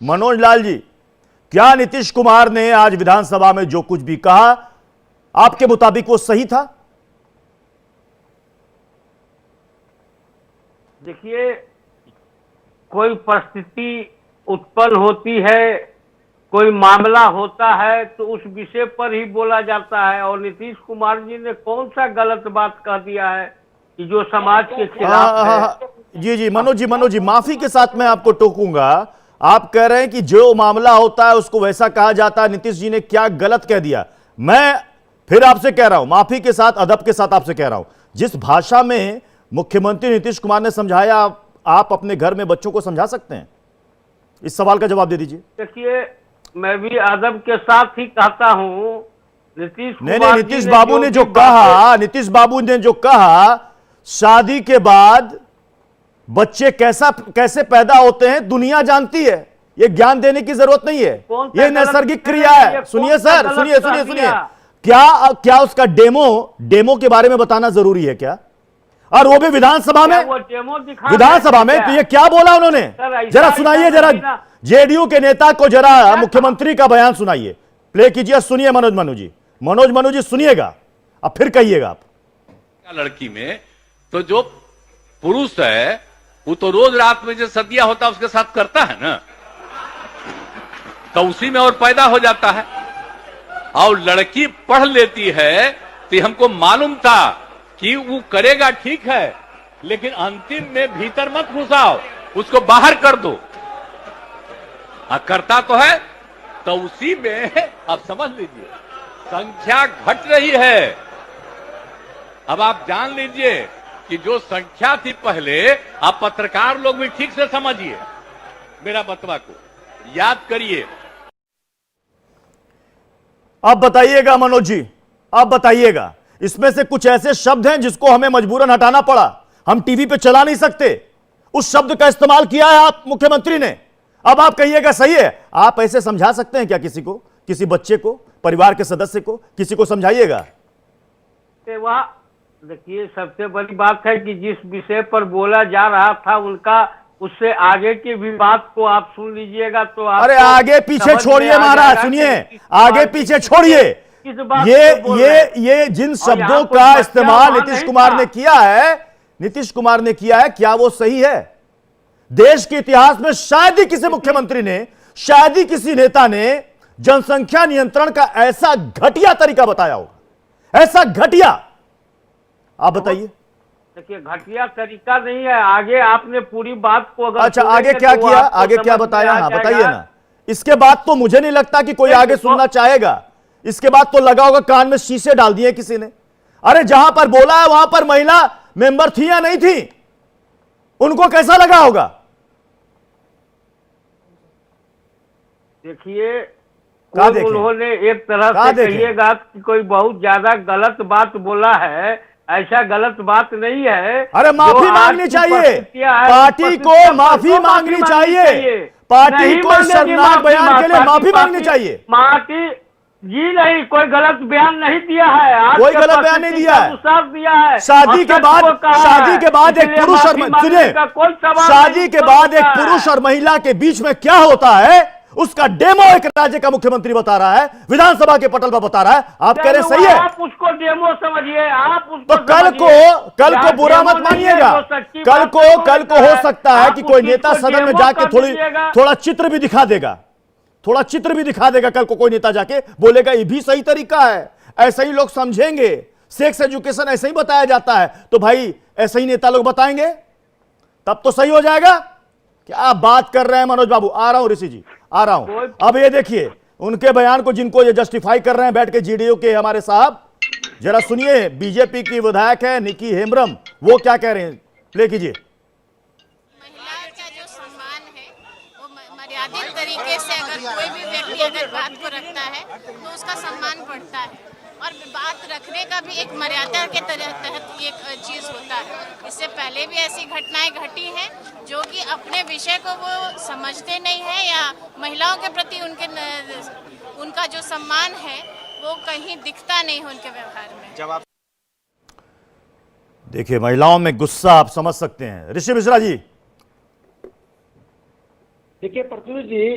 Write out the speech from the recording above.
मनोज लाल जी, क्या नीतीश कुमार ने आज विधानसभा में जो कुछ भी कहा, आपके मुताबिक वो सही था? देखिए, कोई परिस्थिति उत्पन्न होती है, कोई मामला होता है तो उस विषय पर ही बोला जाता है। और नीतीश कुमार जी ने कौन सा गलत बात कह दिया है कि जो समाज के खिलाफ है? जी मनोज जी, माफी के साथ मैं आपको टोकूंगा। आप कह रहे हैं कि जो मामला होता है उसको वैसा कहा जाता है। नीतीश जी ने क्या गलत कह दिया? मैं फिर आपसे कह रहा हूं, माफी के साथ, अदब के साथ आपसे कह रहा हूं, जिस भाषा में मुख्यमंत्री नीतीश कुमार ने समझाया, आप अपने घर में बच्चों को समझा सकते हैं? इस सवाल का जवाब दे दीजिए। देखिए, मैं भी अदब के साथ ही कहता हूं। नीतीश बाबू ने जो कहा, नीतीश बाबू ने जो कहा, शादी के बाद बच्चे कैसे पैदा होते हैं दुनिया जानती है, ये ज्ञान देने की जरूरत नहीं है, ये नैसर्गिक क्रिया है। सुनिए सर, सुनिए, क्या उसका डेमो के बारे में बताना जरूरी है क्या? और वो भी विधानसभा में, तो ये क्या बोला उन्होंने? जरा सुनाइए, जरा जेडीयू के नेता को जरा मुख्यमंत्री का बयान सुनाइए, प्ले कीजिए, सुनिए मनोज जी सुनिएगा, अब फिर कहिएगा आप। लड़की में तो जो पुरुष है वो तो रोज रात में जो सदिया होता है उसके साथ करता है ना, तो उसी में और पैदा हो जाता है। और लड़की पढ़ लेती है तो हमको मालूम था कि वो करेगा, ठीक है, लेकिन अंतिम में भीतर मत घुसाओ, उसको बाहर कर दो। करता तो है, तो उसी में आप समझ लीजिए संख्या घट रही है। अब आप जान लीजिए कि जो संख्या थी पहले, आप पत्रकार लोग भी ठीक से समझिए, मेरा बतवा को याद करिए। अब बताइएगा मनोज जी, अब बताइएगा, इसमें से कुछ ऐसे शब्द हैं जिसको हमें मजबूरन हटाना पड़ा, हम टीवी पे चला नहीं सकते, उस शब्द का इस्तेमाल किया है आप मुख्यमंत्री ने। अब आप कहिएगा सही है। आप ऐसे समझा सकते हैं क्या किसी को, किसी बच्चे को, परिवार के सदस्य को, किसी को समझाइएगा? वह देखिए, सबसे बड़ी बात है कि जिस विषय पर बोला जा रहा था उनका, उससे आगे की भी बात को आप सुन लीजिएगा तो आप, अरे आगे पीछे छोड़िए महाराज, सुनिए, आगे पीछे छोड़िए। ये जिन शब्दों का इस्तेमाल नीतीश कुमार ने किया है, क्या वो सही है? देश के इतिहास में शायद ही किसी मुख्यमंत्री ने, शायद ही किसी नेता ने जनसंख्या नियंत्रण का ऐसा घटिया तरीका बताया होगा, ऐसा घटिया। आप बताइए। देखिए, घटिया तरीका नहीं है, आगे आपने पूरी बात को अगर, अच्छा, आगे क्या किया, आगे क्या बताया? हाँ बताइए ना। इसके बाद तो मुझे नहीं लगता कि कोई आगे सुनना चाहेगा। इसके बाद तो लगा होगा कान में शीशे डाल दिए किसी ने। अरे जहां पर बोला है वहां पर महिला मेंबर थी या नहीं थी, उनको कैसा लगा होगा? देखिए, उन्होंने एक तरह से कहिएगा कि कोई बहुत ज्यादा गलत बात बोला है, ऐसा गलत बात नहीं है। अरे माफी मांगनी चाहिए, पार्टी को माफी मांगनी चाहिए, पार्टी को शर्मनाक बयान के लिए माफी मांगनी चाहिए। पार्टी जी नहीं, कोई गलत बयान नहीं दिया है, कोई गलत बयान नहीं दिया है। दिया है। शादी के बाद एक पुरुष और, सुनिए, शादी के बाद एक पुरुष और महिला के बीच में क्या होता है उसका डेमो एक राज्य का मुख्यमंत्री बता रहा है, विधानसभा के पटल पर बता रहा है। आप कह रहे सही है, आप उसको डेमो समझिए, आप उसको तो कल को बुरा मत मानिएगा। कल को हो सकता है कि कोई नेता सदन में जाके थोड़ा चित्र भी दिखा देगा, कल को कोई नेता जाके बोलेगा ये भी सही तरीका है, ऐसा ही लोग समझेंगे, सेक्स एजुकेशन ऐसे ही बताया जाता है, तो भाई ऐसे ही नेता लोग बताएंगे, तब तो सही हो जाएगा। क्या बात कर रहे हैं मनोज बाबू? आ रहा हूं ऋषि जी, आ रहा हूं। अब ये देखिए उनके बयान को, जिनको ये जस्टिफाई कर रहे हैं बैठ के जेडीयू के हमारे साहब, जरा सुनिए। बीजेपी की विधायक है निकी हेम्ब्रम, वो क्या कह रहे हैं, प्ले कीजिए। महिला का जो सम्मान है वो मर्यादित तरीके से अगर कोई भी व्यक्ति अगर बात को रखता है तो उसका सम्मान बढ़ता है, और बात रखने का भी एक मर्यादा के तहत एक चीज होता है। इससे पहले भी ऐसी घटनाएं घटी हैं जो कि अपने विषय को वो समझते नहीं है, या महिलाओं के प्रति उनका जो सम्मान है वो कहीं दिखता नहीं है उनके व्यवहार में। जवाब देखिए, महिलाओं में गुस्सा आप समझ सकते हैं। ऋषि मिश्रा जी, देखिए प्रत्युष जी,